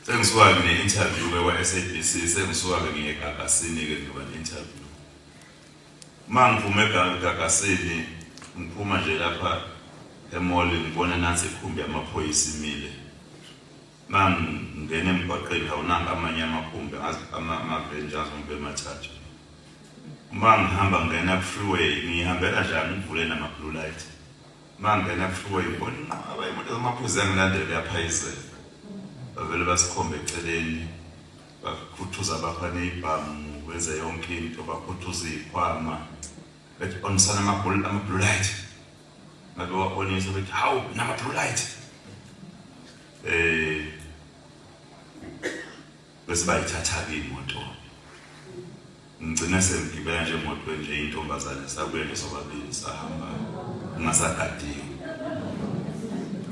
Sengisuka ne-interview kwa-SABC, sengisuka ngiye eGagasini-ke ngiba ne-interview. Mangiphume eGagasini, ngiphuma nje lapha e-mall ngibona nathi ikhumbi yamaphoyisa imile. Mangingena emgwaqeni awunanga amanye amakhumbi ama-Avengers ngibe mathathu. Mangihamba ngena ku-freeway ngihambela njani ngivule nama-blue light. Mangena ku-freeway ngibona imoto zamaphuzu yangilandela yaphayizela. Bavele basikhombe eceleni bakhuthuza abaphane ibhamu wenze yonke into bakhuthuza ikhwama bethi onisana ama-blue light ngabe waonisa bethi hawu nama-blue light bese bayithatha-ke imoto ngigcina sengigibela nje emotweni nje intombazane sabuye nje sobabili sahamba ngingasagadiwe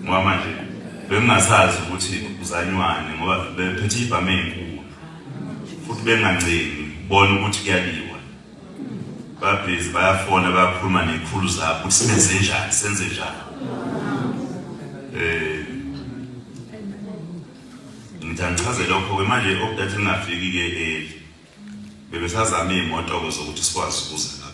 ngoba manje bengingasazi ukuthi uzanywane ngoba bephethe ibhamu enkulu futhi benganceni bona ukuthi kuyaliwa babhizi bayafona bayakhuluma nezikhulu zabo ukuthi simenze njani senze njani ngitangichaze lokho ke manje okudathi ngingafiki ke besazama imoto zokuthi sikwazi ukuza